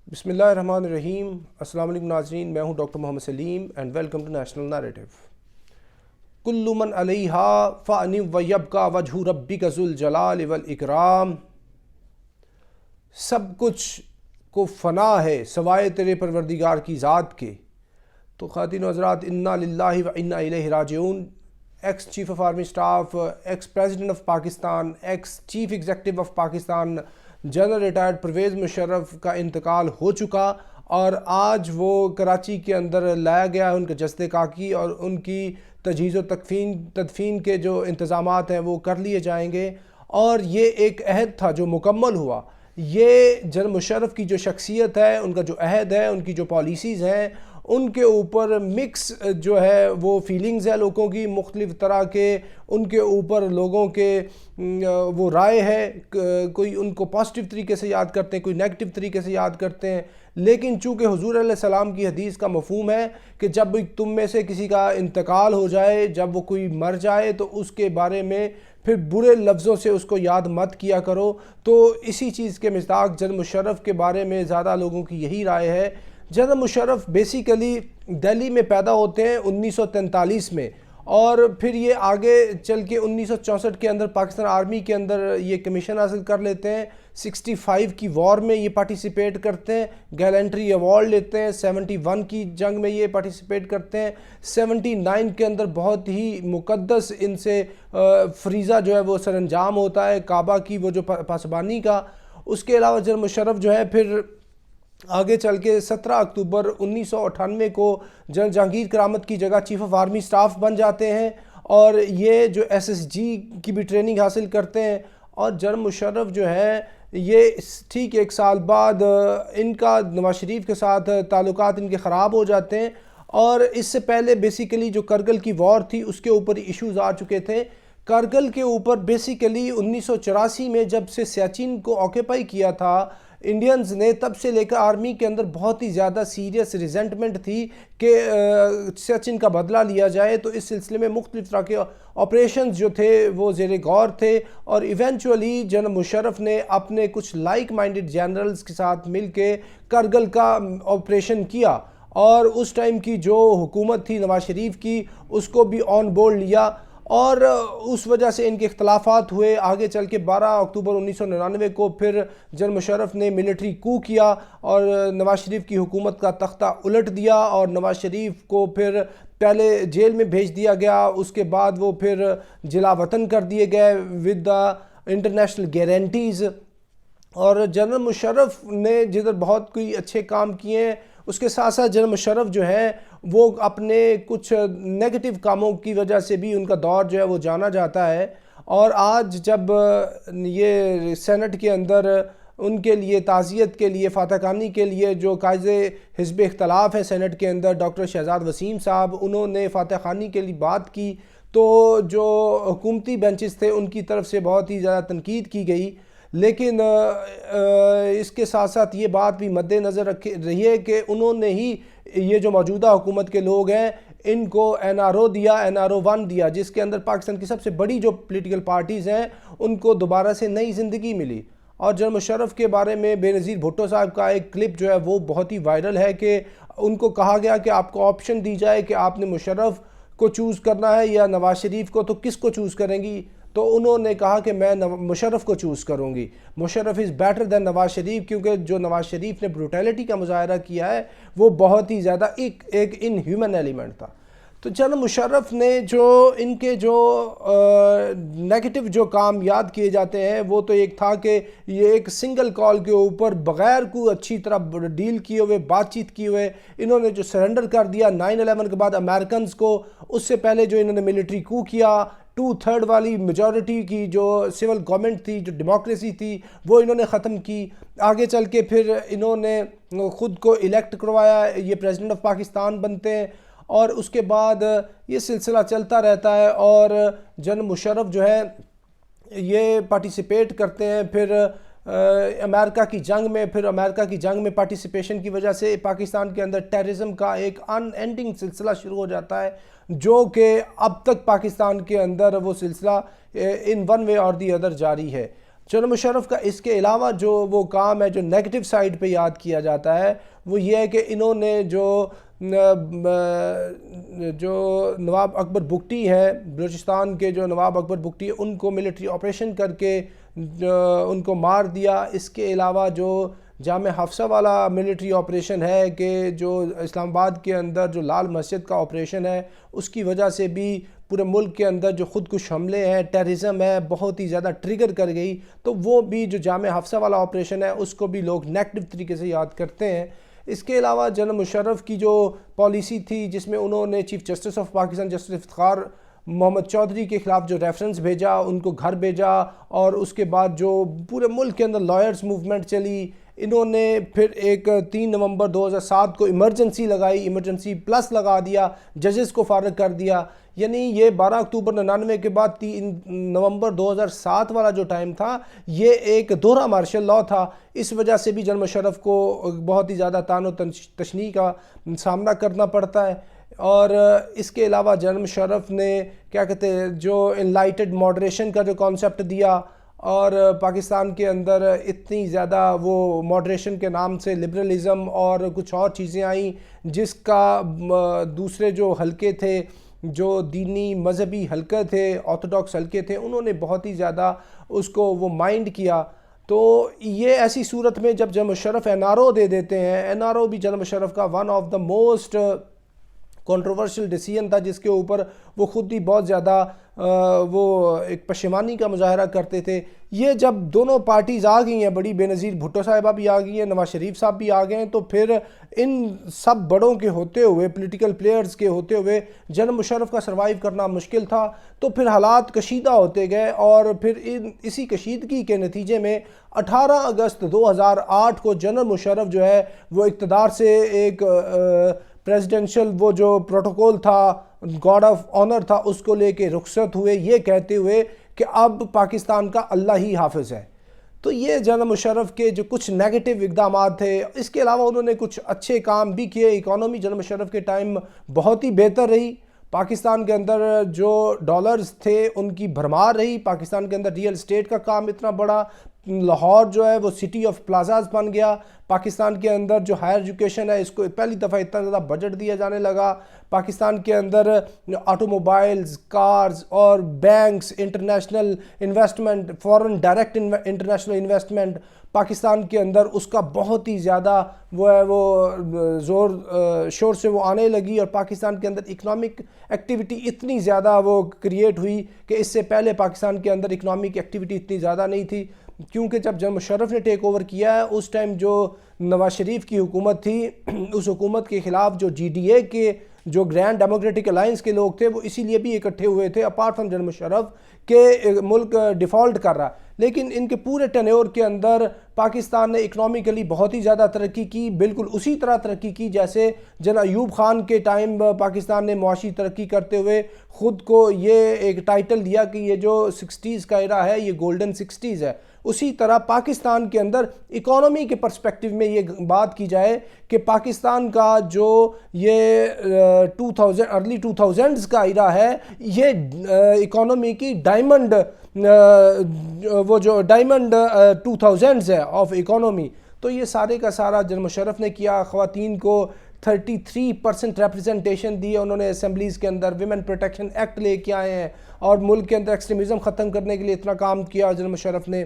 بسم اللہ الرحمن الرحیم۔ السلام علیکم ناظرین، میں ہوں doctor Muhammad Saleem and welcome to national narrative. کل من علیہا فان ویبقی وجہ ربک ذو الجلال والاکرام۔ سب کچھ کو فنا ہے سوائے تیرے پروردگار کی ذات کے۔ تو خواتین و حضرات، انا للہ و انا الیہ راجعون۔ Ex chief of army staff, ex president of Pakistan, ex chief executive of Pakistan general retired Pervez Musharraf کا انتقال ہو چکا، اور آج وہ کراچی کے اندر لایا گیا ہے ان کے جسد خاکی، اور ان کی تجہیز و تدفین کے جو انتظامات ہیں وہ کر لیے جائیں گے۔ اور یہ ایک عہد تھا جو مکمل ہوا۔ یہ جنرل مشرف کی جو شخصیت ہے، ان کا جو عہد ہے، ان کی جو پالیسیز ہیں، ان کے اوپر مکس جو ہے وہ فیلنگز ہے لوگوں کی، مختلف طرح کے ان کے اوپر لوگوں کے وہ رائے ہے۔ کوئی ان کو پازیٹیو طریقے سے یاد کرتے ہیں، کوئی نیگیٹو طریقے سے یاد کرتے ہیں، لیکن چونکہ حضور علیہ السلام کی حدیث کا مفہوم ہے کہ جب تم میں سے کسی کا انتقال ہو جائے، جب وہ کوئی مر جائے، تو اس کے بارے میں پھر برے لفظوں سے اس کو یاد مت کیا کرو، تو اسی چیز کے مصداق جنرل مشرف کے بارے میں زیادہ لوگوں کی یہی رائے ہے۔ جنرل مشرف بیسیکلی دہلی میں پیدا ہوتے ہیں 1943 میں، اور پھر یہ آگے چل کے 1964 کے اندر پاکستان آرمی کے اندر یہ کمیشن حاصل کر لیتے ہیں۔ 65 کی وار میں یہ پارٹیسپیٹ کرتے ہیں، گیلنٹری ایوارڈ لیتے ہیں۔ 71 کی جنگ میں یہ پارٹیسپیٹ کرتے ہیں۔ 79 کے اندر بہت ہی مقدس ان سے فریضہ جو ہے وہ سر انجام ہوتا ہے، کعبہ کی وہ جو پاسبانی کا۔ اس کے علاوہ جنرل مشرف جو ہے پھر آگے چل کے 17 اکتوبر 1998 کو جنرل جہانگیر کرامت کی جگہ چیف آف آرمی اسٹاف بن جاتے ہیں، اور یہ جو ایس ایس جی کی بھی ٹریننگ حاصل کرتے ہیں۔ اور جنرل مشرف جو ہے یہ ٹھیک ایک سال بعد ان کا نواز شریف کے ساتھ تعلقات ان کے خراب ہو جاتے ہیں، اور اس سے پہلے بیسیکلی جو کرگل کی وار تھی اس کے اوپر ایشوز آ چکے تھے۔ کرگل کے اوپر بیسیکلی 1984 میں جب سے سیاچن کو آکیپائی کیا تھا انڈینز نے، تب سے لے کر آرمی کے اندر بہت ہی زیادہ سیریس ریزنٹمنٹ تھی کہ سیاچن کا بدلہ لیا جائے۔ تو اس سلسلے میں مختلف طرح کے آپریشنز جو تھے وہ زیر غور تھے، اور ایونچولی جنرل مشرف نے اپنے کچھ لائک مائنڈڈ جنرلز کے ساتھ مل کے کرگل کا آپریشن کیا، اور اس ٹائم کی جو حکومت تھی نواز شریف کی اس کو بھی آن بورڈ لیا، اور اس وجہ سے ان کے اختلافات ہوئے۔ آگے چل کے 12 اکتوبر 1999 کو پھر جنرل مشرف نے ملٹری کو کیا اور نواز شریف کی حکومت کا تختہ الٹ دیا، اور نواز شریف کو پھر پہلے جیل میں بھیج دیا گیا، اس کے بعد وہ پھر جلا وطن کر دیے گئے ود دا انٹرنیشنل گارنٹیز۔ اور جنرل مشرف نے جدھر بہت کوئی اچھے کام کیے ہیں، اس کے ساتھ ساتھ جنرل مشرف جو ہے وہ اپنے کچھ نیگیٹو کاموں کی وجہ سے بھی ان کا دور جو ہے وہ جانا جاتا ہے۔ اور آج جب یہ سینٹ کے اندر ان کے لیے تعزیت کے لیے، فاتح خوانی کے لیے جو قائد حزب اختلاف ہے سینٹ کے اندر ڈاکٹر شہزاد وسیم صاحب، انہوں نے فاتح خوانی کے لیے بات کی، تو جو حکومتی بینچز تھے ان کی طرف سے بہت ہی زیادہ تنقید کی گئی، لیکن اس کے ساتھ ساتھ یہ بات بھی مد نظر رہی ہے کہ انہوں نے ہی یہ جو موجودہ حکومت کے لوگ ہیں ان کو این آر او دیا، این آر او 1 دیا، جس کے اندر پاکستان کی سب سے بڑی جو پولیٹیکل پارٹیز ہیں ان کو دوبارہ سے نئی زندگی ملی۔ اور جنرل مشرف کے بارے میں بے نظیر بھٹو صاحب کا ایک کلپ جو ہے وہ بہت ہی وائرل ہے کہ ان کو کہا گیا کہ آپ کو آپشن دی جائے کہ آپ نے مشرف کو چوز کرنا ہے یا نواز شریف کو، تو کس کو چوز کریں گی؟ تو انہوں نے کہا کہ میں مشرف کو چوز کروں گی، Musharraf is better than Nawaz Sharif, کیونکہ جو نواز شریف نے بروٹیلٹی کا مظاہرہ کیا ہے وہ بہت ہی زیادہ ایک ان ہیومن ایلیمنٹ تھا۔ تو جنرل مشرف نے جو ان کے جو نیگیٹو جو کام یاد کیے جاتے ہیں، وہ تو ایک تھا کہ یہ ایک سنگل کال کے اوپر بغیر کوئی اچھی طرح ڈیل کیے ہوئے، بات چیت کیے ہوئے، انہوں نے جو سرنڈر کر دیا 9/11 کے بعد امریکنز کو، اس سے پہلے جو انہوں نے ملٹری کو کیا، 2/3 والی میجورٹی کی جو سول گورنمنٹ تھی، جو ڈیموکریسی تھی، وہ انہوں نے ختم کی۔ آگے چل کے پھر انہوں نے خود کو الیکٹ کروایا، یہ پریزیڈنٹ آف پاکستان بنتے ہیں، اور اس کے بعد یہ سلسلہ چلتا رہتا ہے، اور جنرل مشرف جو ہے یہ پارٹیسپیٹ کرتے ہیں پھر امریکہ کی جنگ میں۔ پھر امریکہ کی جنگ میں پارٹیسپیشن کی وجہ سے پاکستان کے اندر ٹیررزم کا ایک ان اینڈنگ سلسلہ شروع ہو جاتا ہے، جو کہ اب تک پاکستان کے اندر وہ سلسلہ ان ون وے اور دی ادر جاری ہے۔ جنرل مشرف کا اس کے علاوہ جو وہ کام ہے جو نیگیٹو سائڈ پہ یاد کیا جاتا ہے وہ یہ ہے کہ انہوں نے جو نواب اکبر بگٹی ہے، بلوچستان کے جو نواب اکبر بگٹی ہے، ان کو ملٹری آپریشن کر کے ان کو مار دیا۔ اس کے علاوہ جو جامع حفصہ والا ملٹری آپریشن ہے کہ جو اسلام آباد کے اندر جو لال مسجد کا آپریشن ہے، اس کی وجہ سے بھی پورے ملک کے اندر جو خودکش حملے ہیں، ٹیررزم ہے، بہت ہی زیادہ ٹریگر کر گئی، تو وہ بھی جو جامع حفصہ والا آپریشن ہے اس کو بھی لوگ نیگیٹو طریقے سے یاد کرتے ہیں۔ اس کے علاوہ جنرل مشرف کی جو پالیسی تھی جس میں انہوں نے chief justice of Pakistan justice Iftikhar Muhammad Chaudhry کے خلاف جو ریفرنس بھیجا، ان کو گھر بھیجا، اور اس کے بعد جو پورے ملک کے اندر لائرز موومنٹ چلی، انہوں نے پھر ایک 3 نومبر 2007 کو ایمرجنسی لگائی، ایمرجنسی پلس لگا دیا، ججز کو فارغ کر دیا۔ یعنی یہ 12 اکتوبر 99 کے بعد 3 نومبر 2007 والا جو ٹائم تھا یہ ایک دوہرا مارشل لاء تھا۔ اس وجہ سے بھی جنرل مشرف کو بہت ہی زیادہ طعن و تشنیع کا سامنا کرنا پڑتا ہے۔ اور اس کے علاوہ جنرل مشرف نے کیا کہتے ہیں جو انلائٹڈ ماڈریشن کا جو کانسیپٹ دیا، اور پاکستان کے اندر اتنی زیادہ وہ ماڈریشن کے نام سے لبرلزم اور کچھ اور چیزیں آئیں جس کا دوسرے جو حلقے تھے، جو دینی مذہبی حلقے تھے، آرتھوڈاکس حلقے تھے، انہوں نے بہت ہی زیادہ اس کو وہ مائنڈ کیا۔ تو یہ ایسی صورت میں جب general Musharraf N R O دے دیتے ہیں، این آر او بھی جنرل مشرف کا one of the most controversial decision تھا، جس کے اوپر وہ خود بھی بہت زیادہ وہ ایک پشیمانی کا مظاہرہ کرتے تھے۔ یہ جب دونوں پارٹیز آ گئی ہیں، بڑی بے نظیر بھٹو صاحبہ بھی آ گئی ہیں، نواز شریف صاحب بھی آ گئے ہیں، تو پھر ان سب بڑوں کے ہوتے ہوئے، پولیٹیکل پلیئرز کے ہوتے ہوئے جنرل مشرف کا سروائیو کرنا مشکل تھا۔ تو پھر حالات کشیدہ ہوتے گئے، اور پھر اسی کشیدگی کے نتیجے میں 18 اگست 2008 کو جنرل مشرف جو ہے وہ اقتدار سے ایک پریزیڈنشل وہ جو پروٹوکول تھا، گارڈ آف آنر تھا، اس کو لے کے رخصت ہوئے، یہ کہتے ہوئے کہ اب پاکستان کا اللہ ہی حافظ ہے۔ تو یہ جنرل مشرف کے جو کچھ نیگیٹو اقدامات تھے، اس کے علاوہ انہوں نے کچھ اچھے کام بھی کیے۔ اکانومی جنرل مشرف کے ٹائم بہت ہی بہتر رہی، پاکستان کے اندر جو ڈالرز تھے ان کی بھرمار رہی، پاکستان کے اندر ریئل اسٹیٹ کا کام اتنا بڑا، لاہور جو ہے وہ سٹی آف پلازاز بن گیا، پاکستان کے اندر جو ہائر ایجوکیشن ہے اس کو پہلی دفعہ اتنا زیادہ بجٹ دیا جانے لگا، پاکستان کے اندر آٹو موبائلز، کارز اور banks, international investment, foreign direct international investment Pakistan کے اندر اس کا بہت ہی زیادہ وہ ہے وہ زور شور سے وہ آنے لگی، اور پاکستان کے اندر اکنامک ایکٹیویٹی اتنی زیادہ وہ کریٹ ہوئی کہ اس سے پہلے پاکستان کے اندر اکنامک ایکٹیویٹی اتنی زیادہ نہیں تھی۔ کیونکہ جب جنرل مشرف نے ٹیک اوور کیا ہے اس ٹائم جو نواز شریف کی حکومت تھی، اس حکومت کے خلاف جو جی ڈی اے کے جو گرینڈ ڈیموکریٹک الائنس کے لوگ تھے وہ اسی لیے بھی اکٹھے ہوئے تھے، اپارٹ فرام جنرل مشرف کہ ملک ڈیفالٹ کر رہا۔ لیکن ان کے پورے ٹینیور کے اندر پاکستان نے اکنامیکلی بہت ہی زیادہ ترقی کی، بالکل اسی طرح ترقی کی جیسے جنرل ایوب خان کے ٹائم پاکستان نے معاشی ترقی کرتے ہوئے خود کو یہ ایک ٹائٹل دیا کہ یہ جو 60s کا ایرا ہے یہ گولڈن 60s ہے۔ اسی طرح پاکستان کے اندر اکانومی کے پرسپیکٹیو میں یہ بات کی جائے کہ پاکستان کا جو یہ ارلی 2000s کا ایرا ہے، یہ اکانومی کی ڈائمنڈ وہ جو ڈائمنڈ 2000s ہے آف اکانومی، تو یہ سارے کا سارا جنرل مشرف نے کیا۔ خواتین کو 33% ریپرزنٹیشن دی انہوں نے اسمبلیز کے اندر، ویمن پروٹیکشن ایکٹ لے کے آئے ہیں، اور ملک کے اندر ایکسٹریمزم ختم کرنے کے لیے اتنا کام کیا جنرل مشرف نے۔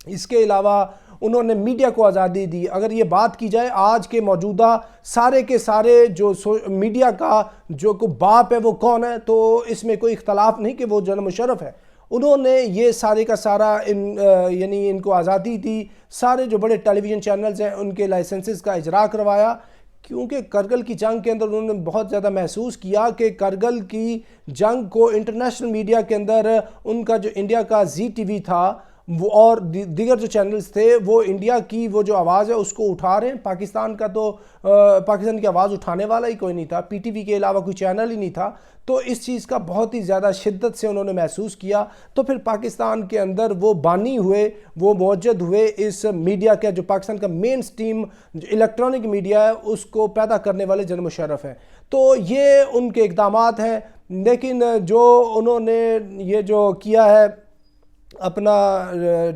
اس کے علاوہ انہوں نے میڈیا کو آزادی دی۔ اگر یہ بات کی جائے آج کے موجودہ سارے کے سارے جو میڈیا کا جو باپ ہے وہ کون ہے، تو اس میں کوئی اختلاف نہیں کہ وہ جنرل مشرف ہے۔ انہوں نے یہ سارے کا سارا یعنی ان کو آزادی دی، سارے جو بڑے ٹیلی ویژن چینلز ہیں ان کے لائسنسز کا اجرا کروایا، کیونکہ کرگل کی جنگ کے اندر انہوں نے بہت زیادہ محسوس کیا کہ کرگل کی جنگ کو انٹرنیشنل میڈیا کے اندر ان کا جو انڈیا کا زی ٹی وی تھا وہ اور دیگر جو چینلز تھے وہ انڈیا کی وہ جو آواز ہے اس کو اٹھا رہے ہیں، پاکستان کا تو پاکستان کی آواز اٹھانے والا ہی کوئی نہیں تھا، پی ٹی وی کے علاوہ کوئی چینل ہی نہیں تھا۔ تو اس چیز کا بہت ہی زیادہ شدت سے انہوں نے محسوس کیا، تو پھر پاکستان کے اندر وہ بانی ہوئے، وہ موجد ہوئے اس میڈیا کا جو پاکستان کا مین سٹریم جو الیکٹرانک میڈیا ہے اس کو پیدا کرنے والے جنرل مشرف ہیں۔ تو یہ ان کے اقدامات ہیں، لیکن جو انہوں نے یہ جو کیا ہے اپنا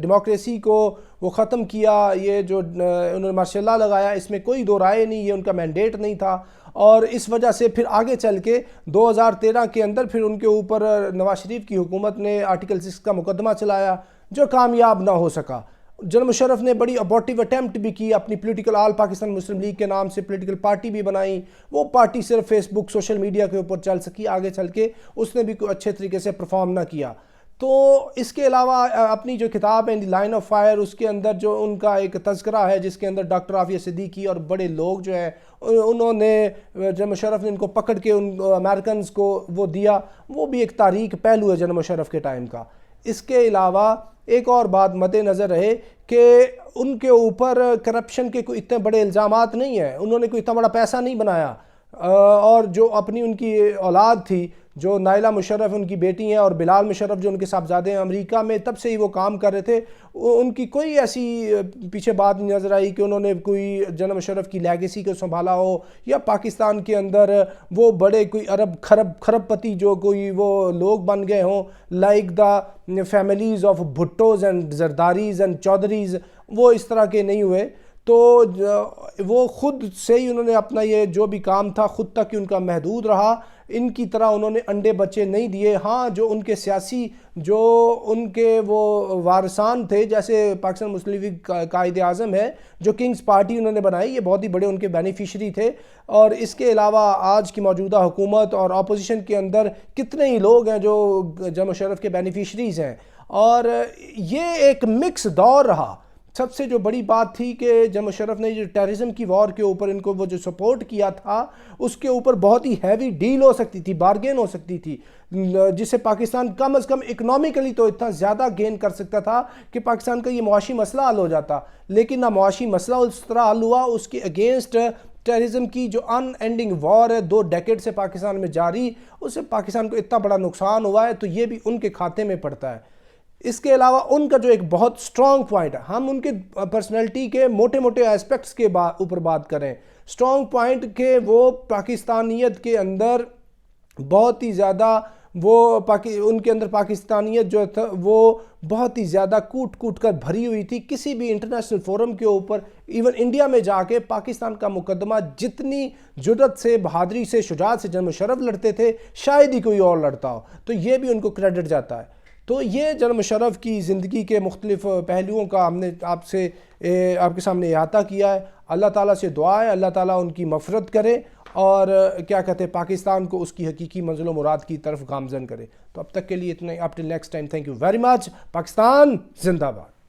ڈیموکریسی کو وہ ختم کیا، یہ جو انہوں نے ماشاء اللہ لگایا، اس میں کوئی دو رائے نہیں، یہ ان کا مینڈیٹ نہیں تھا، اور اس وجہ سے پھر آگے چل کے 2013 کے اندر پھر ان کے اوپر نواز شریف کی حکومت نے آرٹیکل 6 کا مقدمہ چلایا جو کامیاب نہ ہو سکا۔ جنرل مشرف نے بڑی ابورٹیو اٹیمپٹ بھی کی، اپنی پولیٹیکل آل پاکستان مسلم لیگ کے نام سے پولیٹیکل پارٹی بھی بنائی، وہ پارٹی صرف فیس بک سوشل میڈیا کے اوپر چل سکی، آگے چل کے اس نے بھی کوئی اچھے طریقے سے پرفارم نہ کیا۔ تو اس کے علاوہ اپنی جو کتاب ہے دی لائن آف فائر، اس کے اندر جو ان کا ایک تذکرہ ہے جس کے اندر ڈاکٹر عافیہ صدیقی اور بڑے لوگ جو ہیں انہوں نے جنرل مشرف نے ان کو پکڑ کے ان امریکنز کو وہ دیا، وہ بھی ایک تاریخ پہلو ہے جنرل مشرف کے ٹائم کا۔ اس کے علاوہ ایک اور بات مد نظر رہے کہ ان کے اوپر کرپشن کے کوئی اتنے بڑے الزامات نہیں ہیں، انہوں نے کوئی اتنا بڑا پیسہ نہیں بنایا، اور جو اپنی ان کی اولاد تھی جو نائلہ مشرف ان کی بیٹی ہیں اور بلال مشرف جو ان کے صاحبزادے ہیں، امریکہ میں تب سے ہی وہ کام کر رہے تھے، ان کی کوئی ایسی پیچھے بات نہیں نظر آئی کہ انہوں نے کوئی جنرل مشرف کی لیگیسی کو سنبھالا ہو، یا پاکستان کے اندر وہ بڑے کوئی کھرب پتی جو کوئی وہ لوگ بن گئے ہوں، like the families of Bhuttos and Zardaris and Chaudhrys, وہ اس طرح کے نہیں ہوئے۔ تو وہ خود سے ہی انہوں نے اپنا یہ جو بھی کام تھا خود تک ہی ان کا محدود رہا، ان کی طرح انہوں نے انڈے بچے نہیں دیے۔ ہاں جو ان کے سیاسی جو ان کے وہ وارثان تھے، جیسے پاکستان مسلم لیگ قائد اعظم ہے جو کنگز پارٹی انہوں نے بنائی، یہ بہت ہی بڑے ان کے بینیفیشری تھے، اور اس کے علاوہ آج کی موجودہ حکومت اور اپوزیشن کے اندر کتنے ہی لوگ ہیں جو جنرل مشرف کے بینیفیشریز ہیں، اور یہ ایک مکس دور رہا۔ سب سے جو بڑی بات تھی کہ جنرل مشرف نے جو ٹیررزم کی وار کے اوپر ان کو وہ جو سپورٹ کیا تھا، اس کے اوپر بہت ہی ہیوی ڈیل ہو سکتی تھی، بارگین ہو سکتی تھی، جس سے پاکستان کم از کم اکنامیکلی تو اتنا زیادہ گین کر سکتا تھا کہ پاکستان کا یہ معاشی مسئلہ حل ہو جاتا، لیکن نہ معاشی مسئلہ اس طرح حل ہوا، اس کے اگینسٹ ٹیررزم کی جو ان اینڈنگ وار ہے 2 ڈیکیڈ سے پاکستان میں جاری، اس سے پاکستان کو اتنا بڑا نقصان ہوا ہے، تو یہ بھی ان کے کھاتے میں پڑتا ہے۔ اس کے علاوہ ان کا جو ایک بہت سٹرونگ پوائنٹ ہے، ہم ان کے پرسنالٹی کے موٹے موٹے ایسپیکٹس کے اوپر بات کریں، سٹرونگ پوائنٹ کہ وہ پاکستانیت کے اندر بہت ہی زیادہ ان کے اندر پاکستانیت جو تھا وہ بہت ہی زیادہ کوٹ کوٹ کر بھری ہوئی تھی۔ کسی بھی انٹرنیشنل فورم کے اوپر ایون انڈیا میں جا کے پاکستان کا مقدمہ جتنی جرأت سے، بہادری سے، شجاعت سے جنرل مشرف لڑتے تھے، شاید ہی کوئی اور لڑتا ہو، تو یہ بھی ان کو کریڈٹ جاتا ہے۔ تو یہ جنرل مشرف کی زندگی کے مختلف پہلوؤں کا ہم نے آپ کے سامنے احاطہ کیا ہے۔ اللہ تعالیٰ سے دعا ہے اللہ تعالیٰ ان کی مغفرت کرے، اور کیا کہتے ہیں پاکستان کو اس کی حقیقی منزل و مراد کی طرف گامزن کرے۔ تو اب تک کے لیے اتنا، up till next time, thank you very much. Pakistan زندہ باد۔